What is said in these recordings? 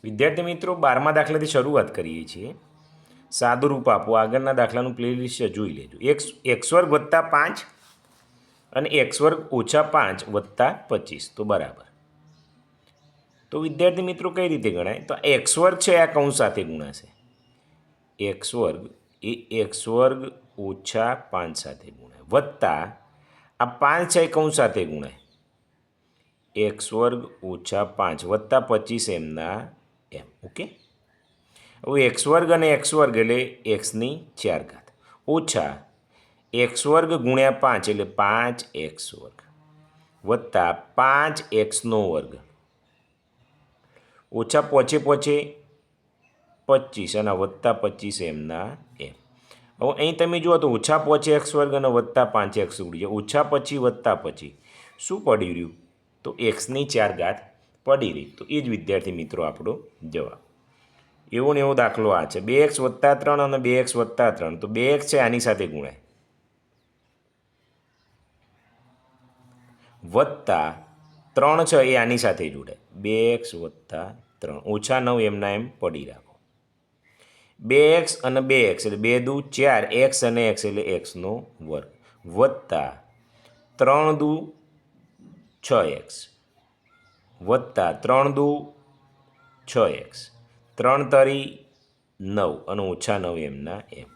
વિદ્યાર્થી મિત્રો 12મા દાખલાથી શરૂઆત કરીએ છીએ. સાદું રૂપ આપો. આગળના દાખલાનું પ્લેલિસ્ટ જોઈ લેજો. x વર્ગ વત્તા 5 અને x વર્ગ ઓછા 5 વત્તા 25 તો બરાબર. તો વિદ્યાર્થી મિત્રો કઈ રીતે ગણાય? તો x વર્ગ છે આ કૌંસ સાથે ગુણાશે. x વર્ગ એ x વર્ગ ઓછા 5 સાથે ગુણાય વત્તા આ 5 છે કૌંસ સાથે ગુણાય x વર્ગ ઓછા 5 વત્તા 25 એમના એમ. ઓકે. હવે x વર્ગ અને x વર્ગ એટલે xની 4 ઘાત ઓછા x વર્ગ ગુણ્યા 5 એટલે 5x વર્ગ વત્તા 5xનો વર્ગ ઓછા પોચે 25 અને વત્તા 25 એમના એમ. હવે અહીં તમે જુઓ તો ઓછા પોચે x વર્ગ અને વત્તા 5x ઉડી જાય. ઓછા પછી વત્તા પછી શું પડી રહ્યું? તો xની 4 ઘાત પડી રહી. તો એ જ વિદ્યાર્થી મિત્રો આપણો જવાબ. એવો ને એવો દાખલો આ છે. 2x વત્તા 3 અને 2x વત્તા 3 તો 2x છે આની સાથે ગુણાય વત્તા 3 છે એ આની સાથે જોડાય 2x વત્તા 3 ઓછા 9 એમના એમ પડી રાખો. 2x અને 2x એટલે 2 દુ 4 x અને x એટલે xનો વર્ગ વત્તા 3 દુ 6x વત્તા 3 દુ 6x 3 તરી 9 અને ઓછા 9 એમના એમ.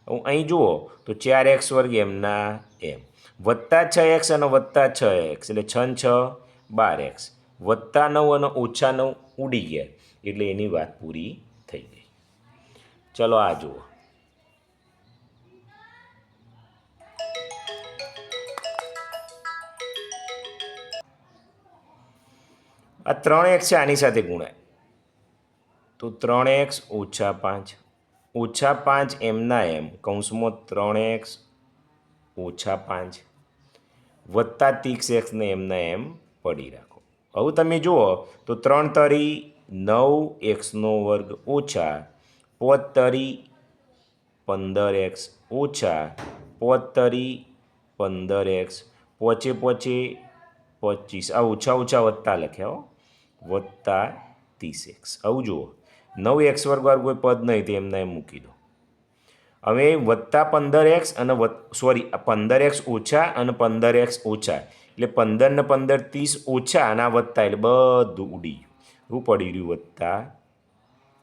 હવે અહીં જુઓ તો 4x વર્ગ એમના એમ વત્તા 6x અને વત્તા 6x એટલે 6 6 12x વત્તા 9 અને ઓછા 9 ઉડી ગયા એટલે એની વાત પૂરી થઈ ગઈ. ચલો આ જુઓ. આ 3x છે આની સાથે ગુણાય તો 3x ઓછા 5 ઓછા 5 એમના એમ કૌંસમાં 3x ઓછા 5 વત્તા 30x ને એમના એમ પડી રાખો. હવે તમે જુઓ તો 3 તરી 9xનો વર્ગ ઓછા 5 તરી 15x ઓછા 5 તરી 15x પોચે 25 આ ઓછા ઓછા વત્તા લખ્યા વત્તા 30x. આવું જુઓ 9x વર્ગવાળું કોઈ પદ નહીં તો એમને એમ મૂકી દો. હવે વત્તા 15x અને 15x ઓછા અને 15x ઓછા એટલે 15 ને 15 30 ઓછા અને આ વત્તા એટલે બધું ઉડી ગયું. શું પડી રહ્યું? વત્તા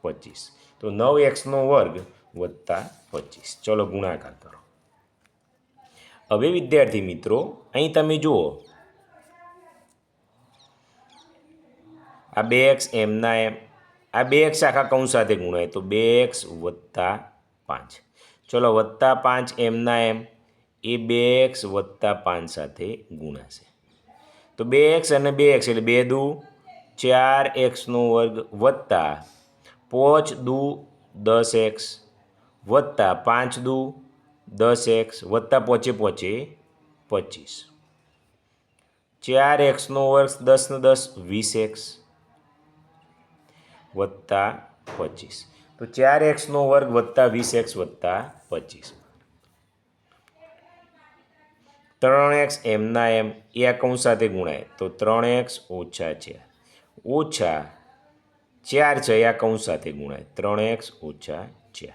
25. તો 9xનો વર્ગ વત્તા 25. ચલો ગુણાકાર કરો. હવે વિદ્યાર્થી મિત્રો અહીં તમે જુઓ આ 2x એમના એમ આ 2x આખા કૌંસ સાથે ગુણાય તો 2x વત્તા 5. ચલો વત્તા 5 એમના એમ એ 2x વત્તા 5 સાથે ગુણાશે તો 2x અને 2x એટલે 2 દુ 4xનો વર્ગ વત્તા 5 દુ 10x વત્તા 5 દુ 10x વત્તા પોચે 25 4xનો વર્ગ 10 ને 10 20x વત્તા 25 તો 4xનો વર્ગ વત્તા 20x વત્તા 25 3x એમના એમ એ આ કૌંસ સાથે ગુણાય તો 3x ઓછા 4 ઓછા 4 છે આ કૌંસ સાથે ગુણાય 3x ઓછા 4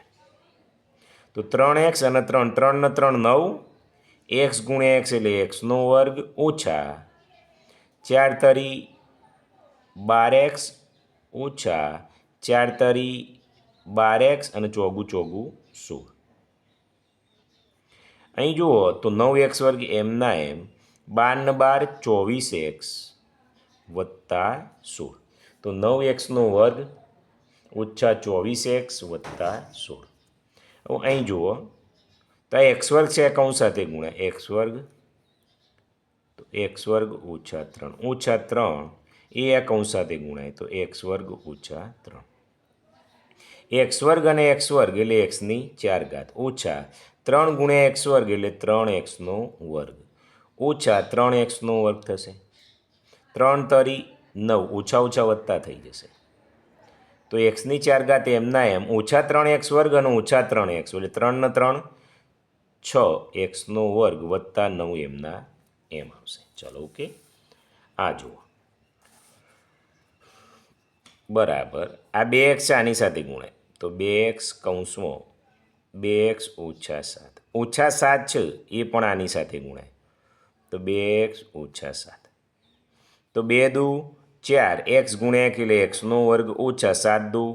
તો 3x અને 3 3 ને 3 9 x ગુણ્યા x એટલે xનો વર્ગ ઓછા 4 તરી 12x ઓછા 4 તરી 12x અને ચોગું 16. અહીં જુઓ તો 9x વર્ગ એમના એમ 12 ને 12 24x વત્તા 16 તો 9xનો વર્ગ ઓછા 24x વત્તા 16. હવે અહીં જુઓ તો આ x વર્ગ છે કૌંસ સાથે ગુણાય x વર્ગ તો x વર્ગ ઓછા 3 ઓછા 3 એ આ કૌંસ સાથે ગુણાય તો x વર્ગ ઓછા 3 x વર્ગ અને x વર્ગ એટલે xની 4 ઘાત ઓછા 3 ગુણ્યા x વર્ગ એટલે 3xનો વર્ગ ઓછા 3xનો વર્ગ થશે 3 તરી 9 ઓછા ઓછા વત્તા થઈ જશે તો xની 4 ઘાત એમના એમ ઓછા 3x વર્ગ અને ઓછા 3x એટલે 3 ને 3 6xનો વર્ગ વત્તા 9 એમના એમ આવશે. ચલો ઓકે. આ જુઓ બરાબર આ 2x છે આની સાથે ગુણાય તો 2x કૌંસમાં 2x ઓછા 7 ઓછા 7 છે એ પણ આની સાથે ગુણાય તો 2x ઓછા 7 તો 2 દુ 4 x ગુણ્યા 1 એટલે xનો વર્ગ ઓછા 7 દુ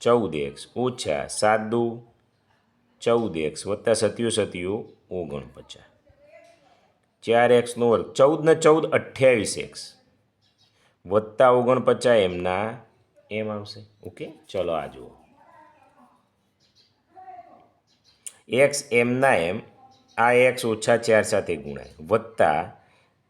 14x ઓછા 7 દુ 14x વત્તા 7 49 4xનો વર્ગ 14 ને 14 28x વત્તા 49 એમના એમ આવશે ઓકે ચલો આ જુઓ એક્સ એમના એમ આ એક્સ ઓછા 4 સાથે ગુણાય વત્તા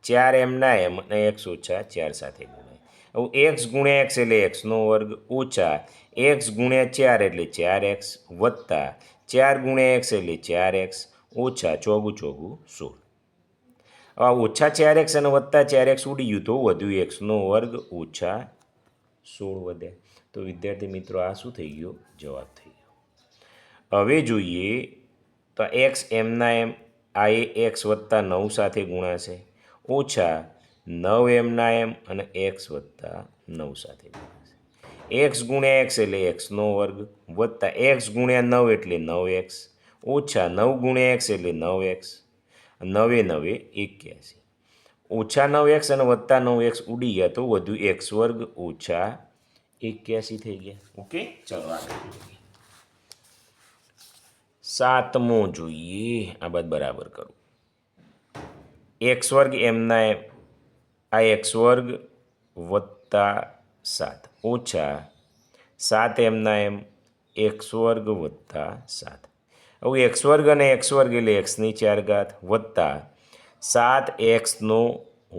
4 એમના એમ અને એક્સ ઓછા 4 સાથે ગુણાય હવે એક્સ ગુણ્યા એક્સ એટલે એક્સનો વર્ગ ઓછા એક્સ ગુણ્યા 4 એટલે 4x વત્તા 4 ગુણ્યા એક્સ એટલે 4x ઓછા 4 ચોગું 16 આ ઓછા 4x અને વત્તા 4x ઉડી ગયું તો વધ્યું એક્સનો વર્ગ ઓછા 16 વધે તો વિદ્યાર્થી મિત્રો આ શું થઈ ગયો જવાબ થઈ ગયો હવે જોઈએ તો એક્સ એમના એમ આ એક્સ વત્તા 9 સાથે ગુણાશે ઓછા 9 એમના એમ અને એક્સ વત્તા 9 સાથે ગુણાશે એક્સ ગુણ્યા એક્સ એટલે એક્સનો વર્ગ વત્તા એક્સ ગુણ્યા 9 એટલે 9x ઓછા 9 ગુણ્યા એક્સ એટલે 9x 9 9 81 ઓછા 9x અને વત્તા 9x ઉડી ગયા તો વધુ એક્સ વર્ગ ઓછા 81 થઈ ગયા ઓકે ચલો આગળ જોઈએ સાતમો જોઈએ આ બાદ બરાબર કરું એક્સ વર્ગ એમના એમ આ એક્સ વર્ગ વત્તા 7 ઓછા 7 એમના એમ એક્સ વર્ગ વત્તા 7 હવે એક્સ વર્ગ અને એક્સ વર્ગ એટલે એક્સની 4 ઘાત વત્તા 7xનો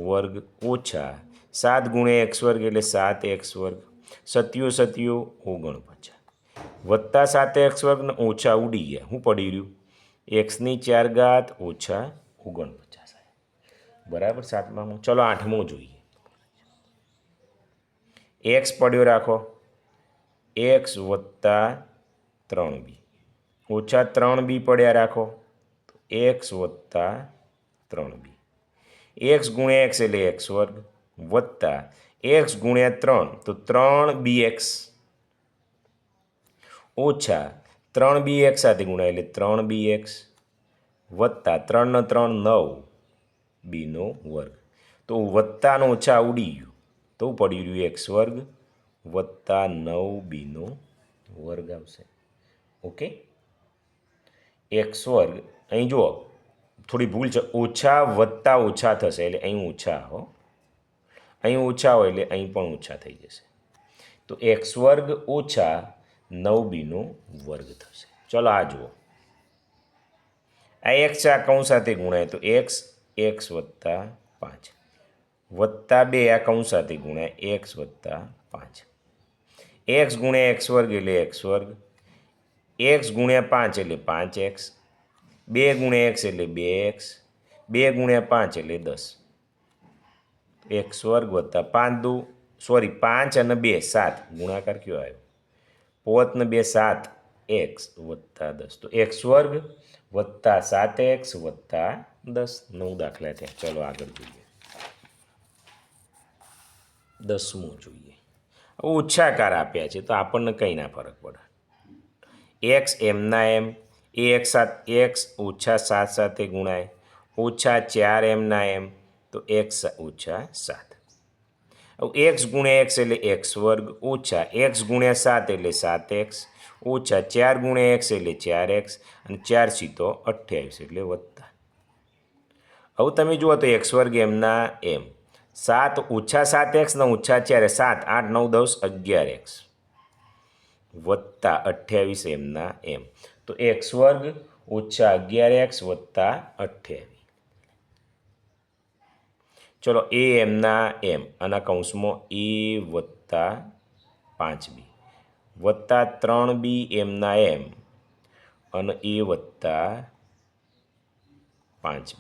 વર્ગ ઓછા 7 ગુણ્યા એક્સ વર્ગ એટલે 7x વર્ગ 7 49 વત્તા 7x વર્ગ ને ઓછા ઉડી ગયા શું પડી રહ્યું એક્સની 4 ઘાત ઓછા 49 બરાબર સાતમામાં ચલો આઠમો જોઈએ એક્સ પડ્યો રાખો એક્સ વત્તા 3b ઓછા 3b પડ્યા રાખો તો એક્સ વત્તા 3b એક્સ ગુણ્યા એક્સ એટલે એક્સ વર્ગ વત્તા એક્સ ગુણ્યા 3 તો 3bx ઓછા 3bx સાથે ગુણાય એટલે 3bx વત્તા 3 ને 3 9 બીનો વર્ગ તો વત્તાનો ઓછા ઉડી ગયું તો પડી રહ્યું એક્સ વર્ગ વત્તા 9 બીનો વર્ગ આવશે ઓકે એક્સ વર્ગ અહીં જુઓ થોડી ભૂલ છે ઓછા વત્તા ઓછા થશે એટલે અહીં ઓછા હો અહીં ઓછા હોય એટલે અહીં પણ ઓછા થઈ જશે તો એક્સ વર્ગ ઓછા 9bનો વર્ગ થશે ચલો આ જુઓ આ એક્સ આ કૌંસ સાથે ગુણાય તો એક્સ એક્સ વત્તા 5 વત્તા 2 આ કૌંસ સાથે ગુણાય એક્સ વત્તા 5 એક્સ ગુણ્યા એક્સ વર્ગ એટલે એક્સ વર્ગ એક્સ ગુણ્યા 5 એટલે 5x 2 ગુણ્યા એક્સ એટલે 2x 2 ગુણ્યા 5 એટલે 10 એક્સ વર્ગ વત્તા 5 દુ 5 અને 2 7 ગુણાકાર કયો આવ્યો 5 ને 2 7 એક્સ વત્તા 10 તો એક્સ વર્ગ વત્તા 7x વત્તા 10 9 દાખલા થયા ચલો આગળ જોઈએ 10મો જોઈએ ઓછાકાર આપ્યા છે તો આપણને કંઈ ના ફરક પડે એક્સ એમના એમ એ એક્સ ઓછા 7 સાથે ગુણાય ઓછા 4 એમના એમ તો એક્સ ઓછા 7 હવે એક્સ ગુણ્યા એક્સ એટલે એક્સ વર્ગ ઓછા એક્સ ગુણ્યા 7 એટલે 7x ઓછા 4 ગુણ્યા એક્સ એટલે 4x અને 4 સીતો 28 એટલે વત્તા હવે તમે જુઓ તો એક્સ વર્ગ એમના એમ 7 ઓછા 7x ને ઓછા 4 7 8 9 10 11x વત્તા 28 એમના એમ તો એક્સ વર્ગ ઓછા 11x વત્તા 28 ચલો એ એમના એમ આના કૌંસમાં એ વત્તા 5b વત્તા 3b એમના એમ અને એ વત્તા 5b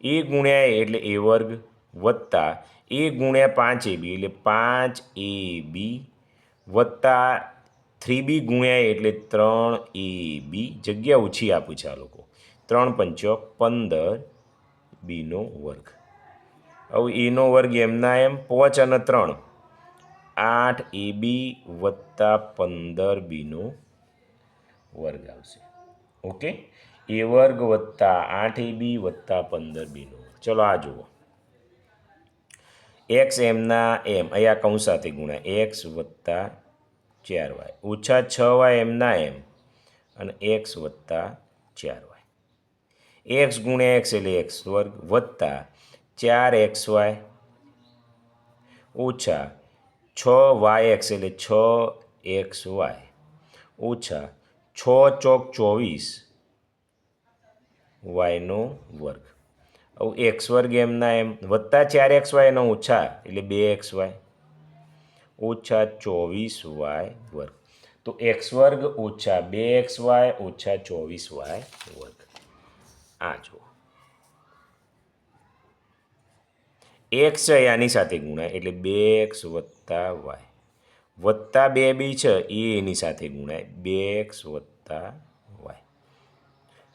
એ ગુણ્યા એ એટલે એ વર્ગ વત્તા એ ગુણ્યા 5ab એટલે 5ab વત્તા 3b ગુણ્યા એટલે 3ab જગ્યા ઓછી આપું છે આ લોકો 3 પંચો 15 બીનો વર્ગ હવે એનો વર્ગ એમના એમ 5 અને 3 8ab વત્તા 15bનો વર્ગ આવશે. ઓકે, એ વર્ગ વત્તા 8ab વત્તા 15bનો. ચલો આ જુઓ, એક્સ એમના એમ, અહીંયા કૌંસ સાથે ગુણ્યા એક્સ વત્તા 4y ઓછા 6y એમના એમ અને એક્સ વત્તા 4y. એક્સ ગુણ્યા એક્સ એટલે એક્સ વર્ગ વત્તા 4xy ઓછા 6yx એટલે 6xy ઓછા 6 ચોક 24 yનો વર્ગ. હવે એક્સ વર્ગ એમના એમ વત્તા 4xy એનો ઓછા એટલે 2xy ઓછા 24y વર્ગ. તો એક્સ વર્ગ ઓછા 2xy ઓછા 24y વર્ગ. આ જુઓ, એક્સ છે આની સાથે ગુણાય એટલે 2x વત્તા વાય વત્તા 2b છે એ એની સાથે ગુણાય 2x વત્તા વાય.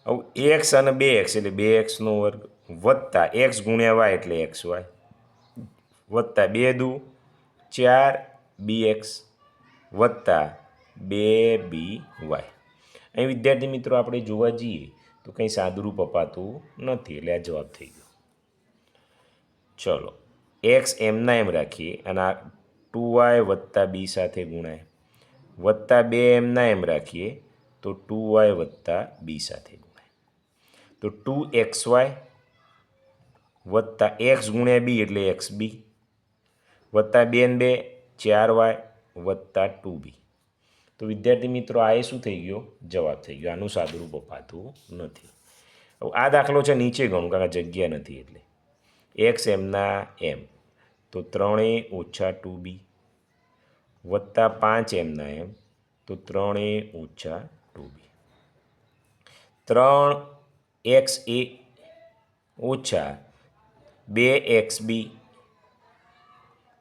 હવે એક્સ અને 2x એટલે 2xનો વર્ગ વત્તા એક્સ ગુણ્યા વાય એટલે એક્સ વાય વત્તા 2 દુ 4 bx વત્તા 2by. અહીં વિદ્યાર્થી મિત્રો આપણે જોવા જઈએ તો કંઈ સાદુરૂપ અપાતું નથી એટલે આ જવાબ થઈ ગયો. ચલો, એક્સ એમના એમ રાખીએ અને આ 2y વત્તા બી સાથે ગુણાય વત્તા 2 એમના એમ રાખીએ તો 2y વત્તા બી સાથે ગુણાય તો 2xy વત્તા એક્સ ગુણ્યા બી એટલે એક્સ બી વત્તા 2 ને 2 4y વત્તા 2b. તો વિદ્યાર્થી મિત્રો આ એ શું થઈ ગયો? જવાબ થઈ ગયો. આનું સાદુરૂપ અપાતું નથી. હવે આ દાખલો છે નીચે ગણું કારણ કે જગ્યા નથી એટલે એક્સ એમના એમ તો 3a ઓછા 2b વત્તા 5 એમના એમ તો 3a ઓછા 2b. 3xa ઓછા 2xb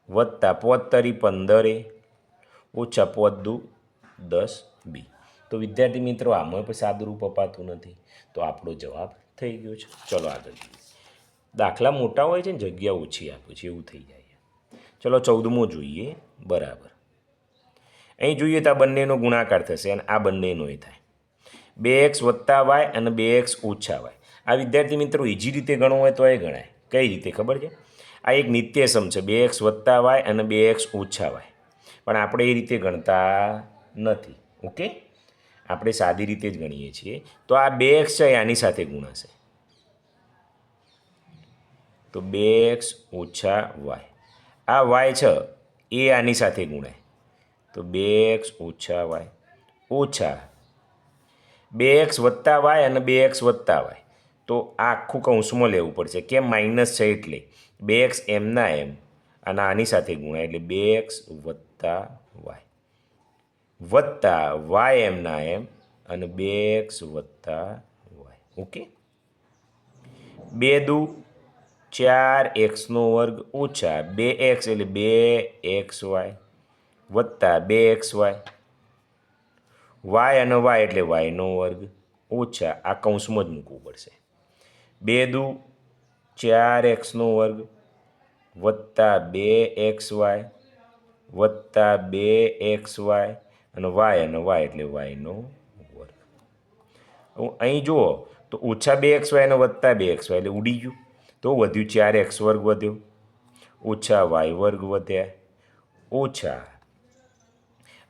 વત્તા 15a ઓછા 5 10b. તો વિદ્યાર્થી મિત્રો આમાં પણ સાદુરૂપ અપાતું નથી તો આપણો જવાબ થઈ ગયો છે. ચલો આગળ જોઈએ. દાખલા મોટા હોય છે ને જગ્યા ઓછી આપે છે એવું થઈ જાય. ચલો 14મો જોઈએ. બરાબર, અહીં જોઈએ તો આ બંનેનો ગુણાકાર થશે અને આ બંનેનો થાય 2x વત્તા વાય અને 2x ઓછા વાય. આ વિદ્યાર્થી મિત્રો ઇઝી રીતે ગણવું હોય તો એ ગણાય. કઈ રીતે ખબર છે? આ એક નિત્યસમ છે 2x વત્તા વાય અને 2x ઓછા વાય, પણ આપણે એ રીતે ગણતા નથી. ઓકે, આપણે સાદી રીતે જ ગણીએ છીએ. તો આ 2x છે આની સાથે ગુણાશે તો 2x ઓછા વાય. આ વાય છે એ આની સાથે ગુણાય તો 2x ઓછા વાય ઓછા 2x વત્તા વાય અને 2x વત્તા વાય. તો આ આખું કૌંસમાં લેવું પડશે કેમ? માઇનસ છે એટલે 2x એમના એમ અને આની સાથે ગુણાય એટલે 2x વત્તા વાય વત્તા વાય એમના એમ અને 2x વત્તા વાય. ઓકે, 2 દુ 4xનો વર્ગ ઓછા 2x એટલે 2xy વત્તા 2xy વાય અને વાય એટલે વાયનો વર્ગ ઓછા આ કૌંસમાં જ મૂકવું પડશે 2 દુ 4xનો વર્ગ વત્તા 2xy વત્તા 2xy અને વાય એટલે વાયનો વર્ગ. હવે અહીં જુઓ તો ઓછા 2xy અને વત્તા 2xy એટલે ઉડી ગયું તો વધ્યું 4x વર્ગ વધ્યો ઓછા વાય વર્ગ વધ્યા ઓછા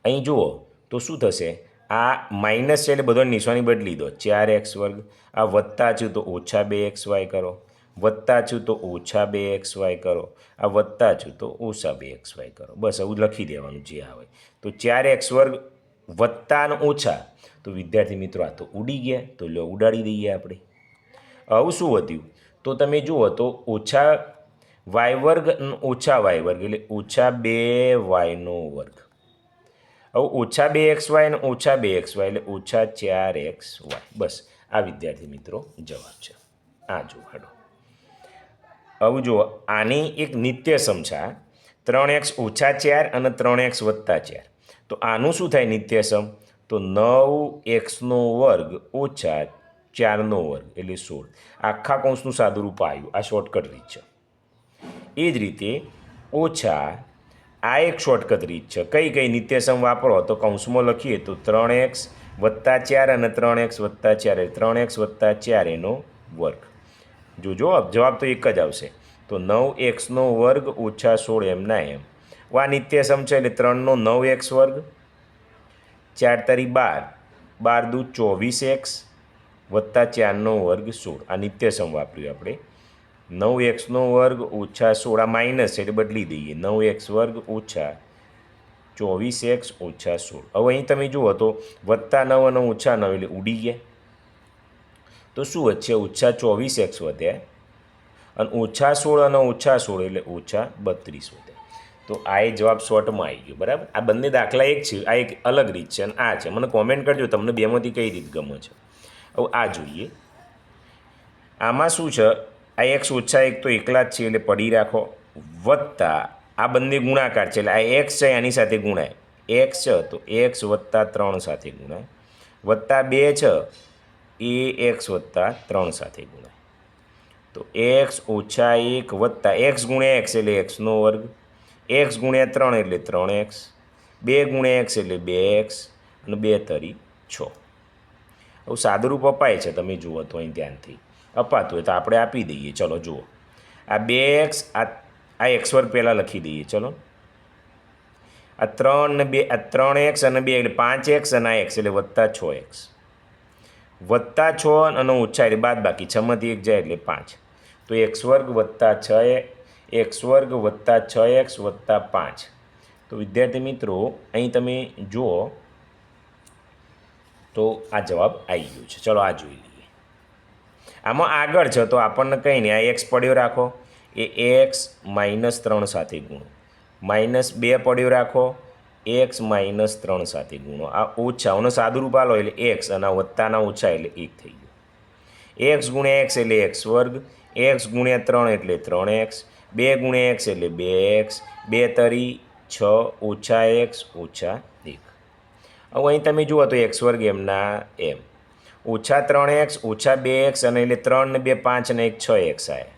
અહીં જુઓ તો શું થશે? આ માઇનસ છે એટલે બધો નિશાની બદલી દો 4x વર્ગ. આ વત્તા છું તો ઓછા 2xy કરો વત્તા છું તો ઓછા 2xy કરો આ વત્તા છું તો ઓછા 2xy કરો. બસ આવું લખી દેવાનું જે આવે. તો 4x વર્ગ વત્તા અને ઓછા તો વિદ્યાર્થી મિત્રો આ તો ઉડી ગયા તો લો ઉડાડી દઈએ આપણે. આવું શું વધ્યું? તો તમે જુઓ તો ઓછા વાય વર્ગ ઓછા વાય વર્ગ એટલે ઓછા 2yનો વર્ગ. હવે ઓછા 2xy અને ઓછા 2xy એટલે ઓછા 4xy. બસ આ વિદ્યાર્થી મિત્રો જવાબ છે. આ જુઓ હાડો. હવે જુઓ આની એક નિત્યસમ છે 3x ઓછા 4 અને 3x વત્તા 4. તો આનું શું થાય નિત્યસમ? તો 9xનો વર્ગ ઓછા 4નો વર્ગ એટલે 16. આખા કૌંસનું સાદુરૂપ આવ્યું. આ શોર્ટકટ રીત છે. એ જ રીતે ઓછા આ એક શોર્ટકટ રીત છે. કઈ નિત્યસમ વાપરો તો કૌંસમાં લખીએ તો 3x વત્તા 4 અને 3x વત્તા 4 3x વત્તા 4 એનો વર્ગ. જોજો જવાબ તો એક જ આવશે. તો 9x નો વર્ગ ઓછા 16 એમના એમ. આ નિત્યસમ છે એટલે 3નો 9x વર્ગ, 4 તરી 12, 12 દુ 24x વત્તા 4નો વર્ગ 16. આ નિત્યસમ વાપર્યું આપણે. 9x નો વર્ગ ઓછા 16, આ માઇનસ એટલે બદલી દઈએ. 9x વર્ગ ઓછા 24x ઓછા 16. હવે અહીં તમે જુઓ તો વત્તા 9 અને ઓછા 9 એટલે ઉડી ગયા. તો શું વચ્ચે ઓછા 24x વધ્યા અને ઓછા 16 અને ઓછા 16 એટલે ઓછા 32 વધ્યા. તો આ એ જવાબ શોર્ટમાં આવી ગયો. બરાબર. આ બંને દાખલા એક છે, આ એક અલગ રીત છે અને આ છે. મને કોમેન્ટ કરજો તમને બેમાંથી કઈ રીત ગમે છે. હવે આ જોઈએ. આમાં શું છે, આ x ઓછા 1 તો એકલા જ છે એટલે પડી રાખો, વત્તા આ બંને ગુણાકાર છે એટલે આ x છે એની સાથે ગુણાય. x છે તો x વત્તા 3 સાથે ગુણાય, વત્તા 2 છે એ x વત્તા 3 સાથે ગુણાય. તો x ઓછા 1 વત્તા x ગુણ્યા x એટલે x નો વર્ગ, x ગુણ્યા 3 એટલે 3x, 2 ગુણ્યા x એટલે 2x અને 2 તરી 6. હવે સાદુરૂપ અપાય છે, તમે જુઓ તો અહીં ધ્યાનથી અપાતું હોય તો આપણે આપી દઈએ. ચલો જુઓ, આ 2x આ x વર્ગ પહેલાં લખી દઈએ. ચલો આ 3 ને 2, આ 3x અને 2 એટલે 5x અને આ x એટલે વત્તા 6x, વત્તા 6 અને ઓછા એટલે બાદ બાકી 6માંથી 1 જાય એટલે 5. તો x વર્ગ વત્તા 6x વર્ગ વત્તા 6x વત્તા 5. તો વિદ્યાર્થી મિત્રો અહીં તમે જુઓ તો આ જવાબ આવી ગયો છે. ચલો આ જોઈ લઈએ. આમાં આગળ છે તો આપણને કંઈ નહીં, આ x પડ્યો રાખો એ x -3 સાથે ગુણો, -2 પડ્યો રાખો x -3 સાથે ગુણો. આ ઓછાઓનો સાદુરૂપ આલો એટલે x અને વત્તાના ઓછા એટલે 1 થઈ ગયું. x ગુણ્યા x એટલે x વર્ગ, x ગુણ્યા 3 એટલે 3x, 2 ગુણ્યા x એટલે 2x, 2 તરી 6 ઓછા x ઓછા 1. હવે અહીં તમે જુઓ તો x વર્ગ એમના એમ, ઓછા 3x ઓછા 2x અને એટલે 3 ને 2 5 અને 1 6x આવ્યા.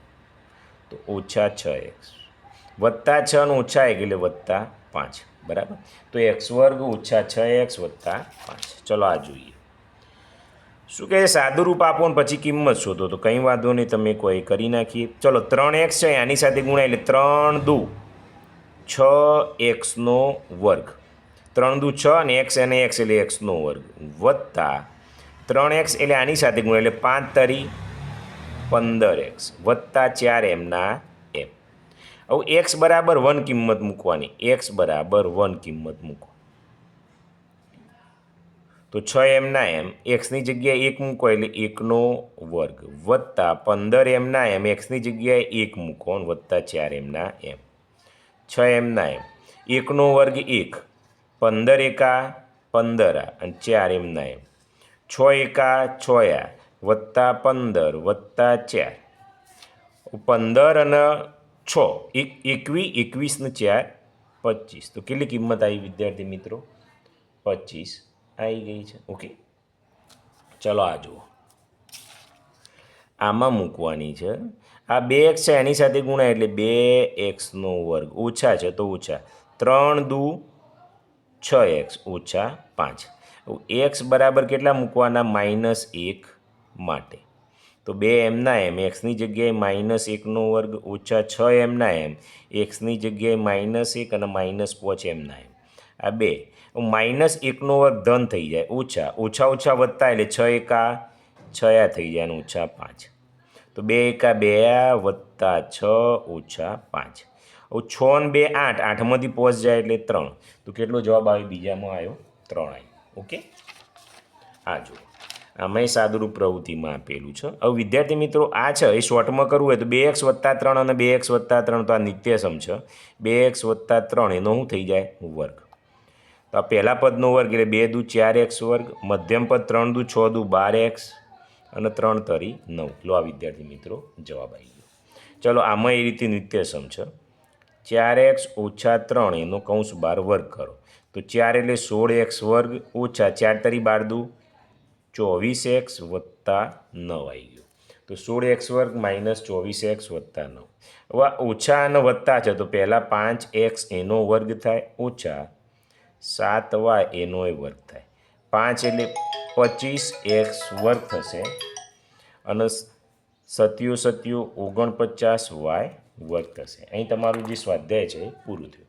તો ઓછા 6x વત્તા 6 અને ઓછા 1 એટલે વત્તા 5. બરાબર. તો x વર્ગ ઓછા 6x વત્તા 5. ચલો આ જોઈએ. શું કહે, સાદુરૂપ આપો ને પછી કિંમત શોધો. તો કંઈ વાંધો નહીં, તમે કોઈ કરી નાખીએ. ચલો 3x છે આની સાથે ગુણાય એટલે 3 દુ 6x નો વર્ગ, 3 દુ 6 અને x અને x એટલે x નો વર્ગ, વત્તા 3x એટલે આની સાથે ગુણાય એટલે 5 તરી 15x વત્તા 4 એમના એમ. હવે x બરાબર 1 કિંમત મૂકવાની, x બરાબર 1 કિંમત મૂકો તો 6 એમના એમ, xની જગ્યાએ 1 મૂકો એટલે 1 નો વર્ગ, વત્તા 15 એમના એમ, xની જગ્યાએ 1 મૂકો વત્તા 4 એમના એમ. 6 એમના એમ, 1 નો વર્ગ 1, 15 એકા 15 અને 4 એમના એમ, 6 એકા 6 વત્તા 15 વત્તા 4, 15 અને 6 21 ને 4 25. તો કેટલી કિંમત આવી વિદ્યાર્થી મિત્રો? 25 આવી ગઈ છે. ઓકે, ચલો આ જુઓ. આમાં મૂકવાની છે. આ 2x છે એની સાથે ગુણાય એટલે 2x નો વર્ગ, ઓછા છે તો ઓછા 3 દુ 6x ઓછા 5. x બરાબર કેટલા મૂકવાના? -1 માટે. તો 2 એમના એમ, xની જગ્યાએ -1 નો વર્ગ ઓછા 6 એમના એમ, xની જગ્યાએ -1 અને -5 એમના એમ. આ 2 -1 નો વર્ગ ધન થઈ જાય, ઓછા ઓછા વત્તા એટલે 6 એકા 6 થઈ જાય અને ઓછા 5. તો 2 એકા 2 વત્તા 6 ઓછા 5. હવે 6 ને 2 8, 8માંથી 5 જાય એટલે 3. તો કેટલો જવાબ આવ્યો? બીજામાં આવ્યો 3 આવ્યો. ઓકે, આ જુઓ. આમાંય સાદુરૂપ પ્રવૃત્તિમાં આપેલું છે. હવે વિદ્યાર્થી મિત્રો આ છે એ શોર્ટમાં કરવું હોય તો 2x વત્તા 3 અને 2x વત્તા 3 તો આ નિત્યસમ છે. 2x વત્તા 3 એનો શું થઈ જાય? વર્ગ. તો આ પહેલા પદનો વર્ગ એટલે 2 દુ 4x વર્ગ, મધ્યમ પદ 3 દુ 6 દુ 12x અને 3 તરી 9. લો આ વિદ્યાર્થી મિત્રો જવાબ આવી ગયો. ચલો આમાં એ રીતે નિત્યસમ છે. 4x ઓછા 3 એનો કૌંસ 12 વર્ગ કરો. તો 4 એટલે 16x વર્ગ ઓછા 4 તરી 12 દુ 24x વત્તા 9 આવી ગયું. તો 16x² માઇનસ 24x વત્તા 9. હવે ઓછા અને વત્તા છે તો પહેલાં 5x એનો વર્ગ થાય ઓછા 7y એનોય વર્ગ થાય. 5 એટલે 25x² થશે અને 7 × 7 = 49y² થશે. અહીં તમારું જે સ્વાધ્યાય છે એ પૂરું થયું.